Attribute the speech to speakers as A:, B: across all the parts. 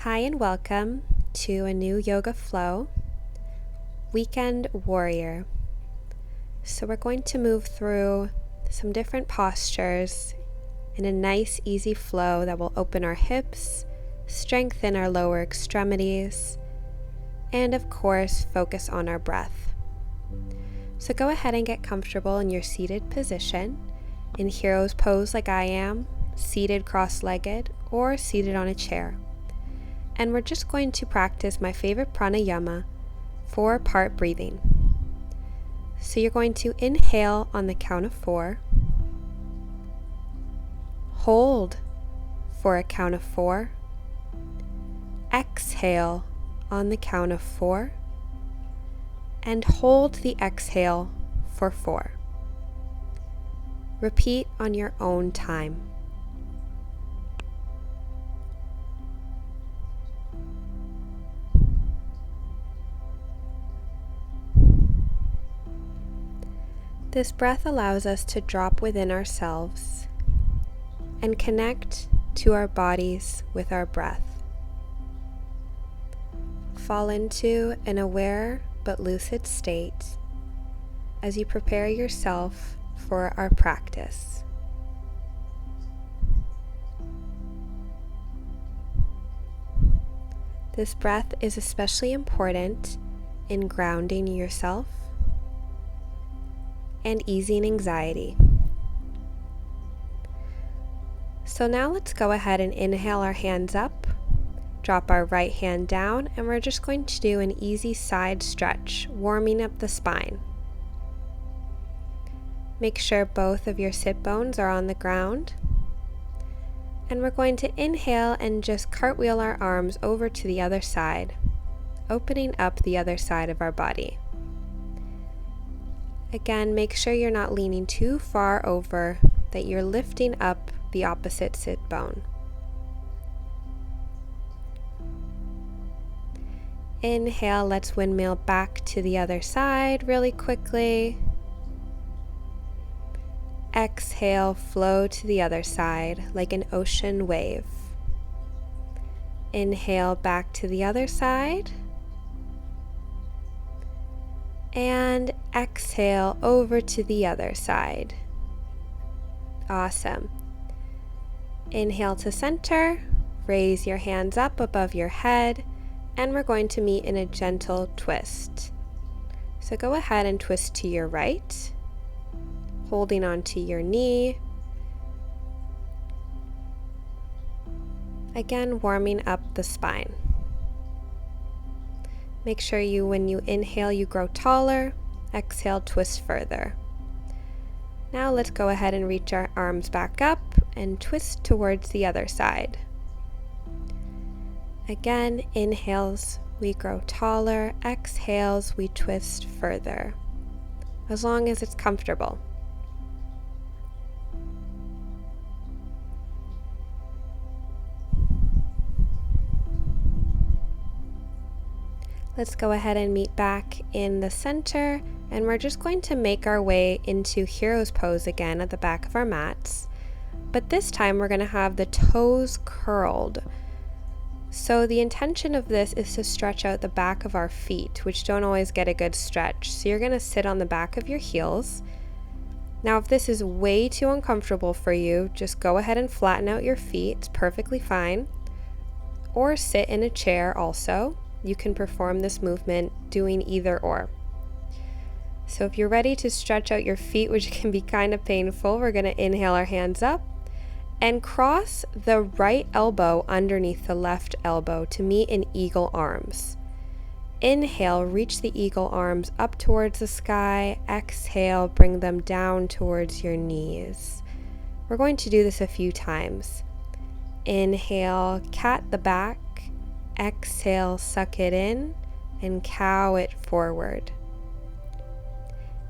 A: Hi and welcome to a new yoga flow, Weekend Warrior. So we're going to move through some different postures in a nice easy flow that will open our hips, strengthen our lower extremities, and of course focus on our breath. So go ahead and get comfortable in your seated position, in hero's pose like I am, seated cross-legged, or seated on a chair. And we're just going to practice my favorite pranayama, 4-part breathing. So you're going to inhale on the count of 4, hold for a count of 4, exhale on the count of 4, and hold the exhale for 4. Repeat on your own time. This breath allows us to drop within ourselves and connect to our bodies with our breath. Fall into an aware but lucid state as you prepare yourself for our practice. This breath is especially important in grounding yourself and easing anxiety. So now let's go ahead and inhale our hands up, drop our right hand down, and we're just going to do an easy side stretch, warming up the spine. Make sure both of your sit bones are on the ground. And we're going to inhale and just cartwheel our arms over to the other side, opening up the other side of our body. Again, make sure you're not leaning too far over, that you're lifting up the opposite sit bone. Inhale, let's windmill back to the other side really quickly. Exhale, flow to the other side like an ocean wave. Inhale back to the other side. And exhale over to the other side. Awesome. Inhale to center, raise your hands up above your head, and we're going to meet in a gentle twist. So go ahead and twist to your right, holding onto your knee. Again, warming up the spine. Make sure when you inhale, you grow taller. Exhale, twist further. Now let's go ahead and reach our arms back up and twist towards the other side. Again, inhales, we grow taller. Exhales, we twist further, as long as it's comfortable. Let's go ahead and meet back in the center, and we're just going to make our way into hero's pose again at the back of our mats. But this time we're going to have the toes curled. So the intention of this is to stretch out the back of our feet, which don't always get a good stretch. So you're going to sit on the back of your heels. Now if this is way too uncomfortable for you, just go ahead and flatten out your feet. It's perfectly fine. Or sit in a chair also. You can perform this movement doing either or. So if you're ready to stretch out your feet, which can be kind of painful, we're going to inhale our hands up and cross the right elbow underneath the left elbow to meet in eagle arms. Inhale, reach the eagle arms up towards the sky. Exhale, bring them down towards your knees. We're going to do this a few times. Inhale, cat the back. Exhale, suck it in, and cow it forward.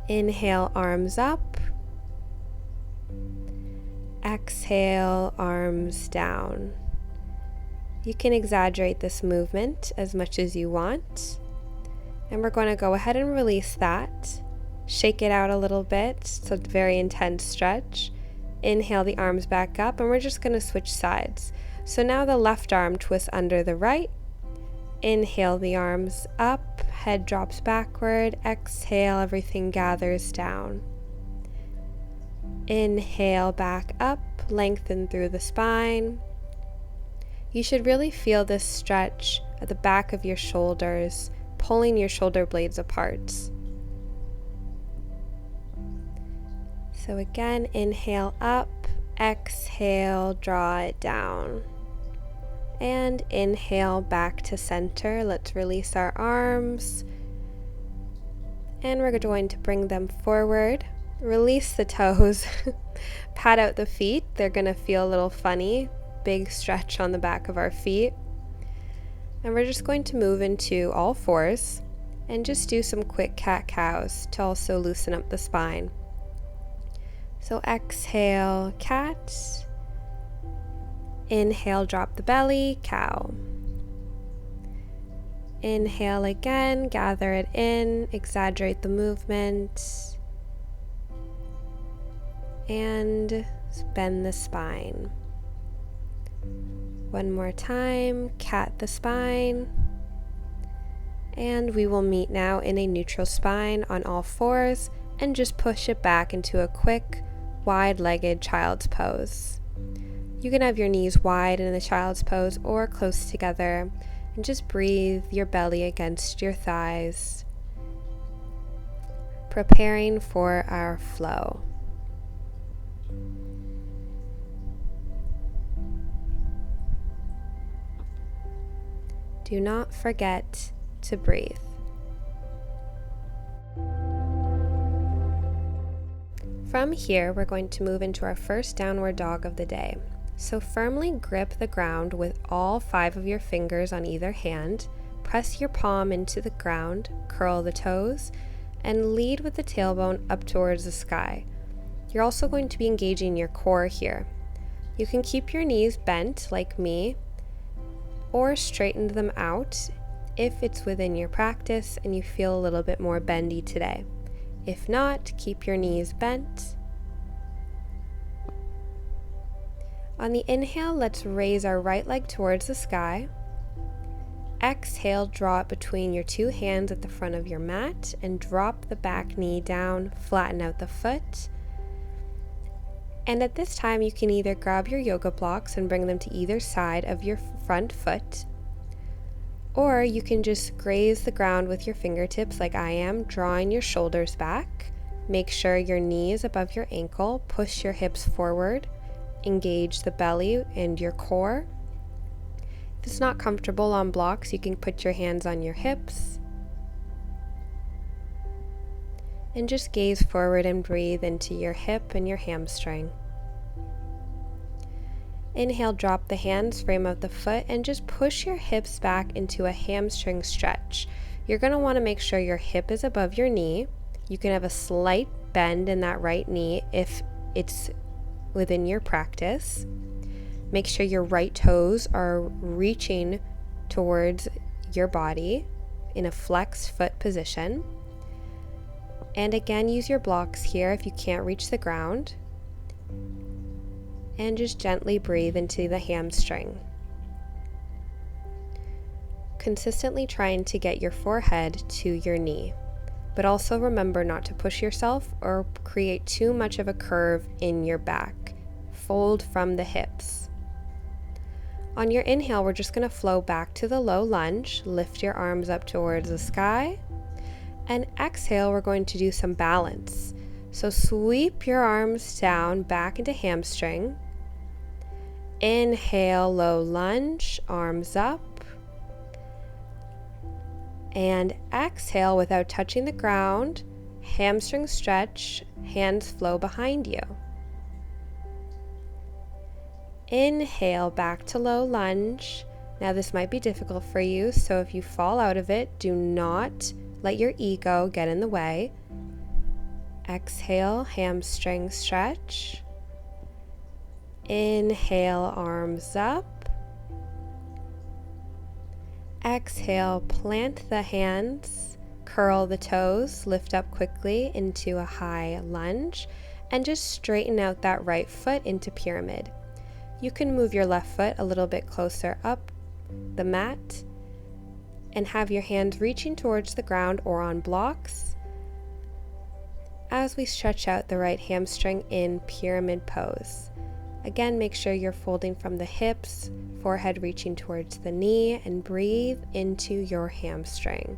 A: Inhale, arms up. Exhale, arms down. You can exaggerate this movement as much as you want. And we're going to go ahead and release that. Shake it out a little bit, so it's a very intense stretch. Inhale the arms back up, and we're just going to switch sides. So now the left arm twists under the right. Inhale the arms up, head drops backward. Exhale, everything gathers down. Inhale back up, lengthen through the spine. You should really feel this stretch at the back of your shoulders, pulling your shoulder blades apart. So again, inhale up, exhale, draw it down. And inhale back to center. Let's release our arms. And we're going to bring them forward. Release the toes. Pat out the feet. They're going to feel a little funny. Big stretch on the back of our feet. And we're just going to move into all fours and just do some quick cat-cows to also loosen up the spine. So exhale, cat. Inhale, drop the belly, cow. Inhale again, gather it in, exaggerate the movement, and bend the spine. One more time, cat the spine. And we will meet now in a neutral spine on all fours and just push it back into a quick, wide-legged child's pose. You can have your knees wide in the child's pose or close together, and just breathe your belly against your thighs, preparing for our flow. Do not forget to breathe. From here, we're going to move into our first downward dog of the day. So firmly grip the ground with all 5 of your fingers on either hand, press your palm into the ground, curl the toes, and lead with the tailbone up towards the sky. You're also going to be engaging your core here. You can keep your knees bent like me, or straighten them out if it's within your practice and you feel a little bit more bendy today. If not, keep your knees bent. On the inhale, let's raise our right leg towards the sky. Exhale, draw it between your 2 hands at the front of your mat and drop the back knee down, flatten out the foot. And at this time, you can either grab your yoga blocks and bring them to either side of your front foot, or you can just graze the ground with your fingertips like I am, drawing your shoulders back. Make sure your knee is above your ankle, push your hips forward. Engage the belly and your core. If it's not comfortable on blocks, you can put your hands on your hips. And just gaze forward and breathe into your hip and your hamstring. Inhale, drop the hands, frame of the foot, and just push your hips back into a hamstring stretch. You're going to want to make sure your hip is above your knee. You can have a slight bend in that right knee if it's within your practice. Make sure your right toes are reaching towards your body in a flexed foot position. And again, use your blocks here if you can't reach the ground. And just gently breathe into the hamstring. Consistently trying to get your forehead to your knee. But also remember not to push yourself or create too much of a curve in your back. Fold from the hips. On your inhale, we're just going to flow back to the low lunge. Lift your arms up towards the sky. And exhale, we're going to do some balance. So sweep your arms down back into hamstring. Inhale, low lunge, arms up. And exhale without touching the ground, hamstring stretch, hands flow behind you. Inhale, back to low lunge. Now this might be difficult for you, so if you fall out of it, do not let your ego get in the way. Exhale, hamstring stretch. Inhale, arms up. Exhale, plant the hands, curl the toes, lift up quickly into a high lunge, and just straighten out that right foot into pyramid. You can move your left foot a little bit closer up the mat and have your hands reaching towards the ground or on blocks as we stretch out the right hamstring in pyramid pose. Again, make sure you're folding from the hips, forehead reaching towards the knee, and breathe into your hamstring.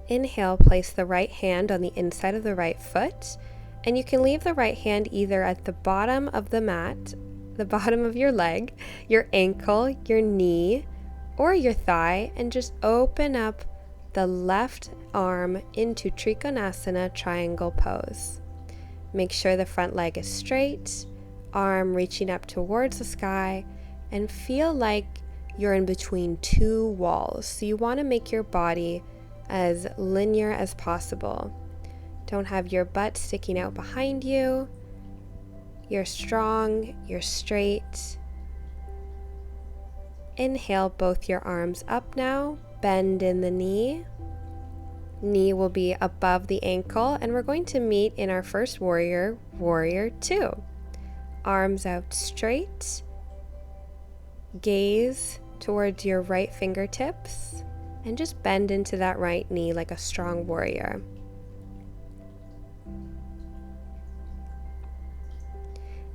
A: Inhale, place the right hand on the inside of the right foot, and you can leave the right hand either at the bottom of the mat, the bottom of your leg, your ankle, your knee, or your thigh, and just open up the left arm into Trikonasana triangle pose. Make sure the front leg is straight, arm reaching up towards the sky, and feel like you're in between two walls. So you want to make your body as linear as possible. Don't have your butt sticking out behind you. You're strong, you're straight. Inhale, both your arms up now. Bend in the knee. Knee will be above the ankle, and we're going to meet in our first warrior, warrior two. Arms out straight. Gaze towards your right fingertips, and just bend into that right knee like a strong warrior.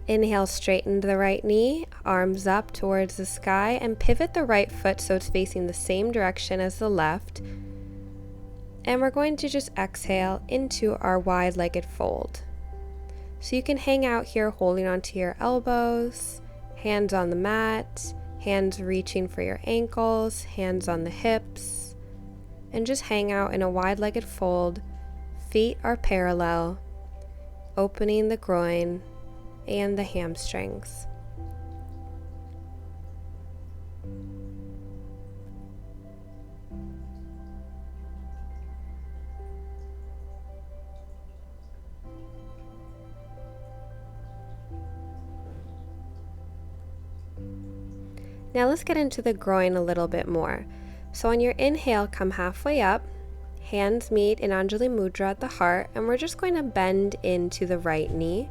A: Inhale, straighten the right knee, arms up towards the sky, and pivot the right foot so it's facing the same direction as the left. And we're going to just exhale into our wide-legged fold. So you can hang out here holding onto your elbows, hands on the mat, hands reaching for your ankles, hands on the hips, and just hang out in a wide-legged fold. Feet are parallel, opening the groin and the hamstrings. Now let's get into the groin a little bit more. So on your inhale, come halfway up, hands meet in Anjali Mudra at the heart, and we're just going to bend into the right knee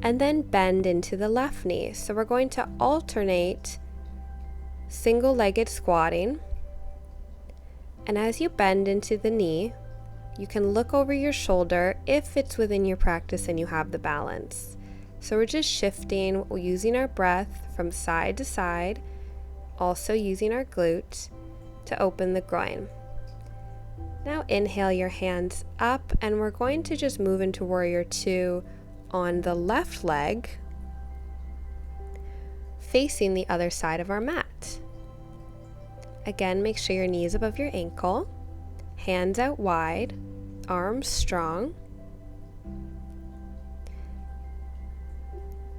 A: and then bend into the left knee. So we're going to alternate single-legged squatting, and as you bend into the knee, you can look over your shoulder if it's within your practice and you have the balance. So we're just shifting, using our breath from side to side, also using our glute to open the groin. Now inhale your hands up, and we're going to just move into warrior two on the left leg, facing the other side of our mat. Again, make sure your knee is above your ankle, hands out wide, arms strong.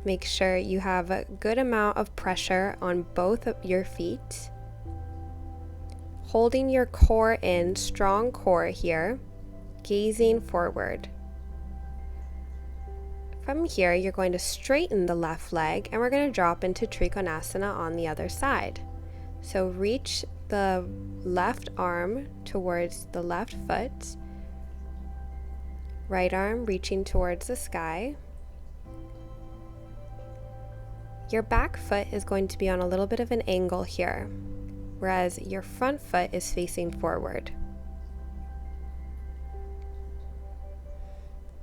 A: Make sure you have a good amount of pressure on both of your feet. Holding your core in, strong core here, gazing forward. From here, you're going to straighten the left leg, and we're going to drop into Trikonasana on the other side. So reach the left arm towards the left foot, right arm reaching towards the sky. Your back foot is going to be on a little bit of an angle here, whereas your front foot is facing forward.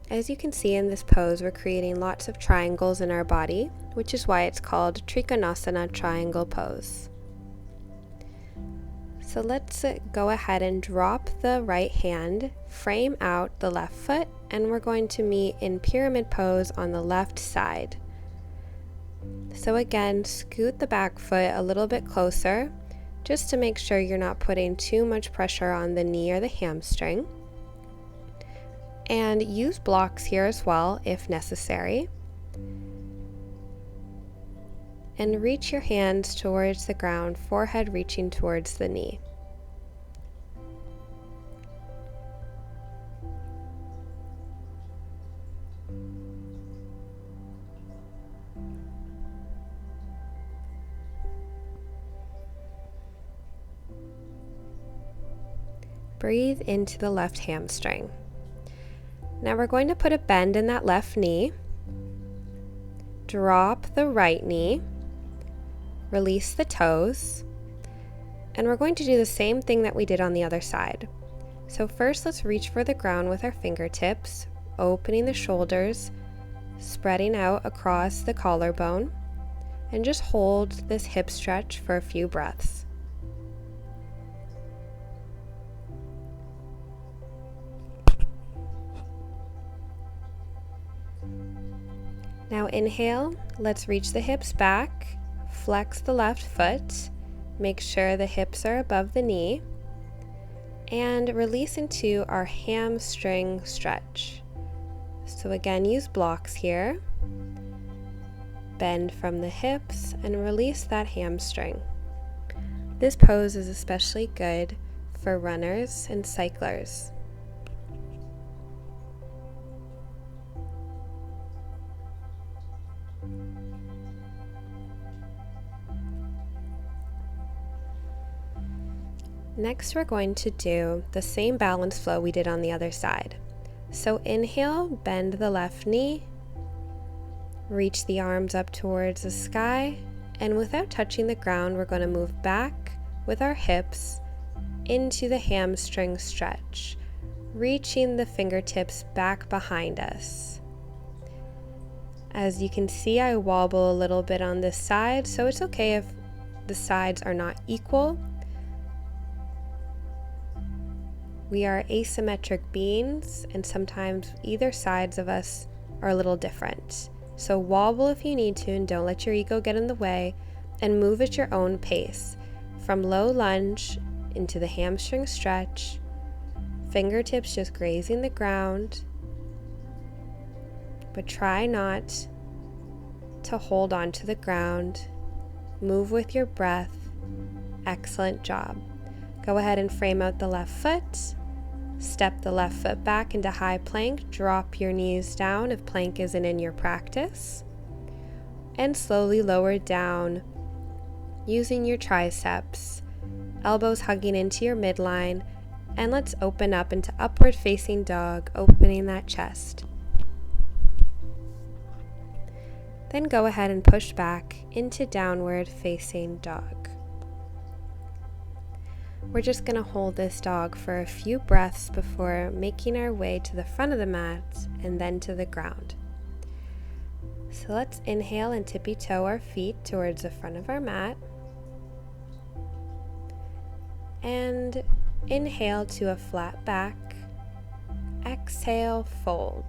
A: As you can see in this pose, we're creating lots of triangles in our body, which is why it's called Trikonasana triangle pose. So let's go ahead and drop the right hand, frame out the left foot, and we're going to meet in pyramid pose on the left side. So again, scoot the back foot a little bit closer, just to make sure you're not putting too much pressure on the knee or the hamstring. And use blocks here as well if necessary. And reach your hands towards the ground, forehead reaching towards the knee. Breathe into the left hamstring. Now we're going to put a bend in that left knee. Drop the right knee. Release the toes. And we're going to do the same thing that we did on the other side. So first, let's reach for the ground with our fingertips, opening the shoulders, spreading out across the collarbone, and just hold this hip stretch for a few breaths. Now inhale, let's reach the hips back, flex the left foot, make sure the hips are above the knee, and release into our hamstring stretch. So again, use blocks here. Bend from the hips and release that hamstring. This pose is especially good for runners and cyclers. Next, we're going to do the same balance flow we did on the other side. So inhale, bend the left knee, reach the arms up towards the sky, and without touching the ground, we're going to move back with our hips into the hamstring stretch, reaching the fingertips back behind us. As you can see, I wobble a little bit on this side, so it's okay if the sides are not equal. We are asymmetric beings, and sometimes either sides of us are a little different. So wobble if you need to, and don't let your ego get in the way, and move at your own pace. From low lunge into the hamstring stretch, fingertips just grazing the ground, but try not to hold on to the ground. Move with your breath. Excellent job. Go ahead and frame out the left foot. Step the left foot back into high plank. Drop your knees down if plank isn't in your practice. And slowly lower down using your triceps. Elbows hugging into your midline. And let's open up into upward facing dog, opening that chest. Then go ahead and push back into downward facing dog. We're just going to hold this dog for a few breaths before making our way to the front of the mat and then to the ground. So let's inhale and tippy toe our feet towards the front of our mat. And inhale to a flat back. Exhale, fold.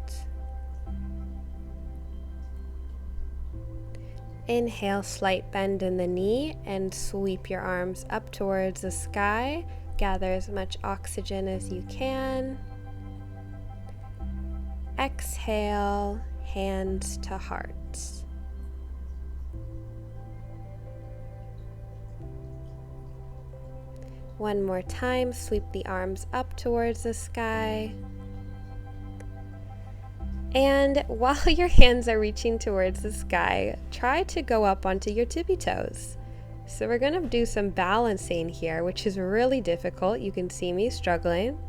A: Inhale, slight bend in the knee and sweep your arms up towards the sky. Gather as much oxygen as you can. Exhale, hands to heart. One more time, sweep the arms up towards the sky. And while your hands are reaching towards the sky, try to go up onto your tippy toes. So we're going to do some balancing here, which is really difficult. You can see me struggling.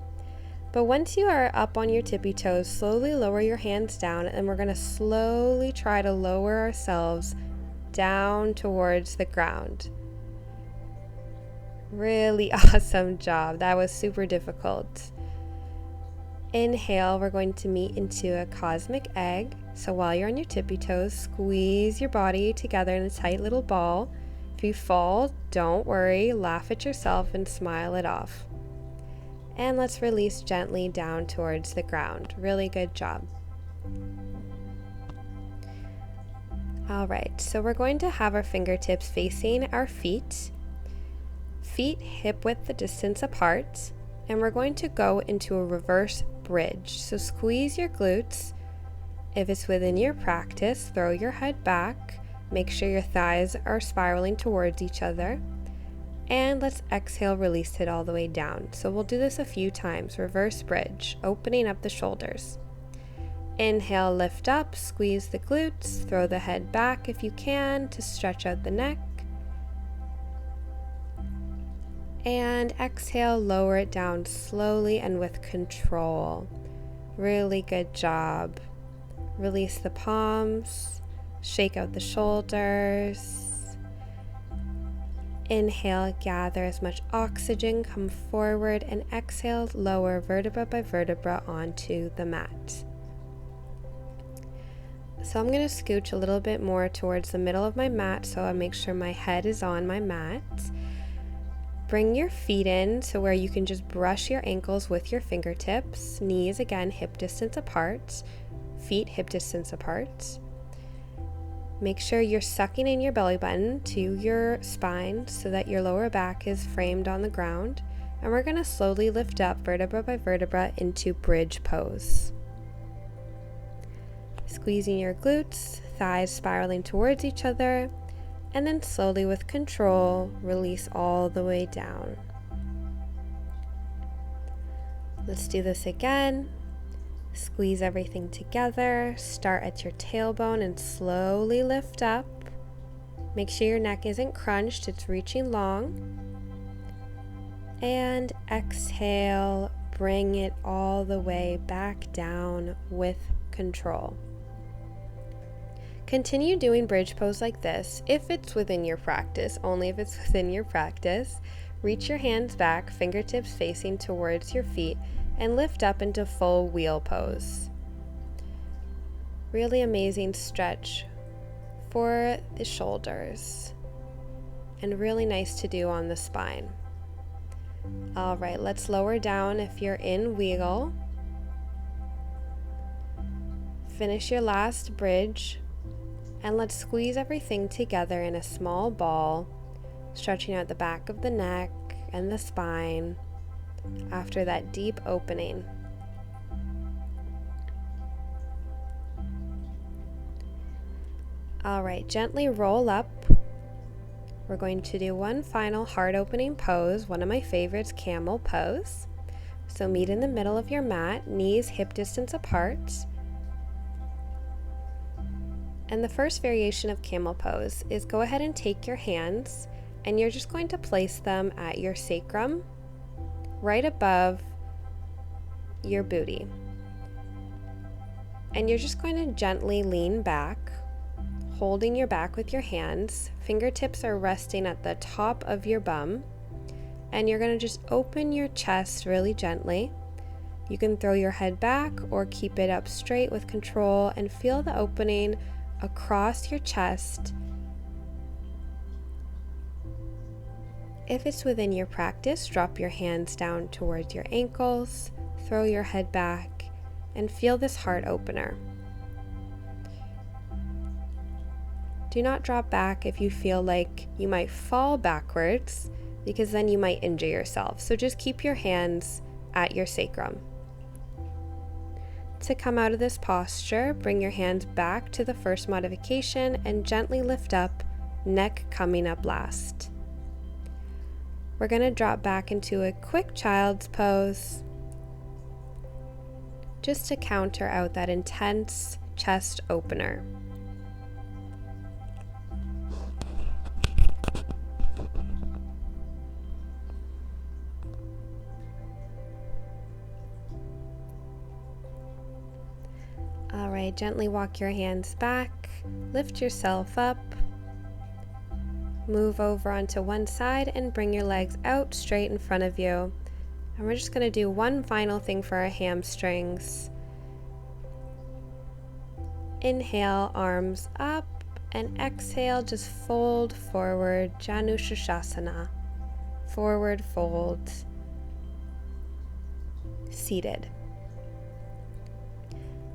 A: But once you are up on your tippy toes, slowly lower your hands down, and we're going to slowly try to lower ourselves down towards the ground. Really awesome job. That was super difficult. Inhale, we're going to meet into a cosmic egg. So while you're on your tippy toes, squeeze your body together in a tight little ball. If you fall, don't worry, laugh at yourself and smile it off. And let's release gently down towards the ground. Really good job. All right, so we're going to have our fingertips facing our feet. Feet hip width distance apart. And we're going to go into a reverse bridge. So squeeze your glutes. If it's within your practice, throw your head back. Make sure your thighs are spiraling towards each other. And let's exhale, release it all the way down. So we'll do this a few times. Reverse bridge, opening up the shoulders. Inhale, lift up, squeeze the glutes, throw the head back if you can to stretch out the neck. And exhale, lower it down slowly and with control. Really good job. Release the palms, shake out the shoulders. Inhale, gather as much oxygen, come forward, and exhale, lower vertebra by vertebra onto the mat. So I'm going to scooch a little bit more towards the middle of my mat so I make sure my head is on my mat. Bring your feet in to where you can just brush your ankles with your fingertips. Knees, again, hip distance apart. Feet hip distance apart. Make sure you're sucking in your belly button to your spine so that your lower back is framed on the ground. And we're going to slowly lift up vertebra by vertebra into bridge pose. Squeezing your glutes, thighs spiraling towards each other, and then slowly with control, release all the way down. Let's do this again. Squeeze everything together, start at your tailbone and slowly lift up. Make sure your neck isn't crunched, it's reaching long. And exhale, bring it all the way back down with control. Continue doing bridge pose like this if it's within your practice, only if it's within your practice. Reach your hands back, fingertips facing towards your feet, and lift up into full wheel pose. Really amazing stretch for the shoulders and really nice to do on the spine. All right, let's lower down if you're in wheel. Finish your last bridge. And let's squeeze everything together in a small ball, stretching out the back of the neck and the spine after that deep opening. All right, gently roll up. We're going to do one final heart opening pose, one of my favorites, camel pose. So meet in the middle of your mat, knees hip distance apart. And the first variation of camel pose is go ahead and take your hands and you're just going to place them at your sacrum, right above your booty. And you're just going to gently lean back, holding your back with your hands. Fingertips are resting at the top of your bum. And you're going to just open your chest really gently. You can throw your head back or keep it up straight with control and feel the opening across your chest. If it's within your practice, drop your hands down towards your ankles, throw your head back, and feel this heart opener. Do not drop back if you feel like you might fall backwards, because then you might injure yourself. So just keep your hands at your sacrum. To come out of this posture, bring your hands back to the first modification and gently lift up, neck coming up last. We're going to drop back into a quick child's pose, just to counter out that intense chest opener. All right, gently walk your hands back, lift yourself up, move over onto one side and bring your legs out straight in front of you. And we're just going to do one final thing for our hamstrings. Inhale, arms up, and exhale, just fold forward, Janu Shasana, forward fold, seated.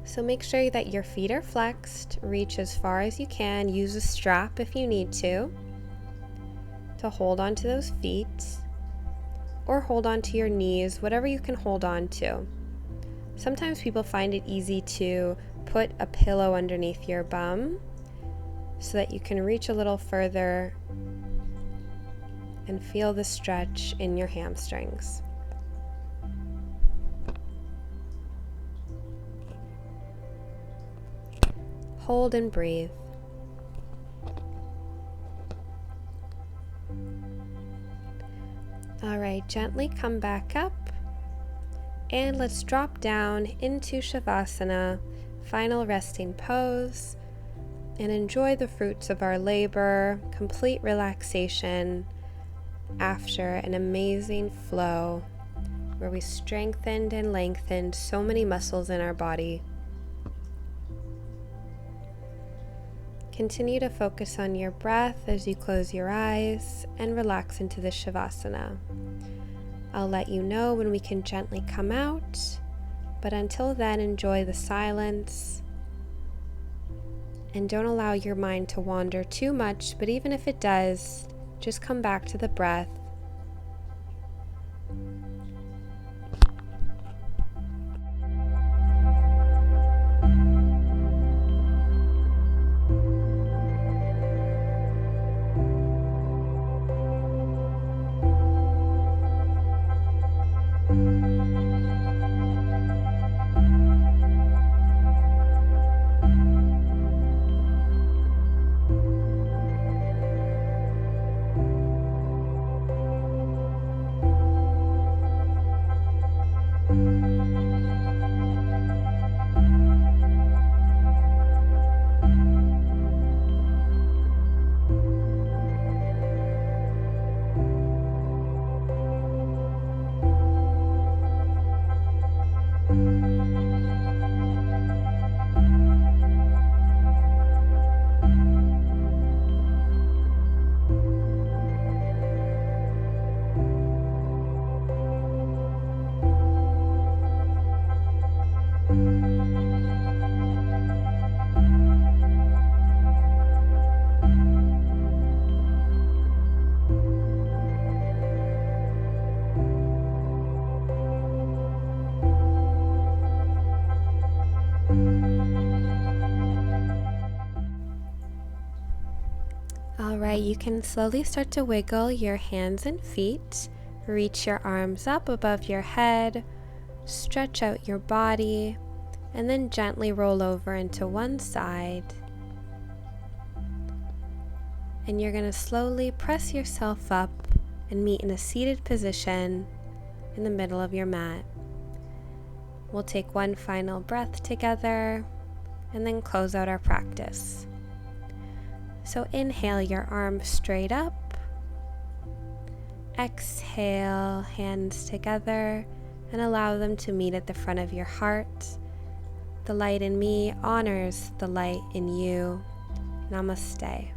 A: So make sure that your feet are flexed, reach as far as you can, use a strap if you need to hold on to those feet, or hold on to your knees, whatever you can hold on to. Sometimes people find it easy to put a pillow underneath your bum so that you can reach a little further and feel the stretch in your hamstrings. Hold and breathe. All right, gently come back up and let's drop down into Shavasana, final resting pose, and enjoy the fruits of our labor, complete relaxation after an amazing flow where we strengthened and lengthened so many muscles in our body. Continue to focus on your breath as you close your eyes and relax into the Shavasana. I'll let you know when we can gently come out, but until then, enjoy the silence and don't allow your mind to wander too much, but even if it does, just come back to the breath. All right, you can slowly start to wiggle your hands and feet. Reach your arms up above your head, stretch out your body, and then gently roll over into one side. And you're going to slowly press yourself up and meet in a seated position in the middle of your mat. We'll take one final breath together and then close out our practice. So inhale your arms straight up. Exhale, hands together, and allow them to meet at the front of your heart. The light in me honors the light in you. Namaste.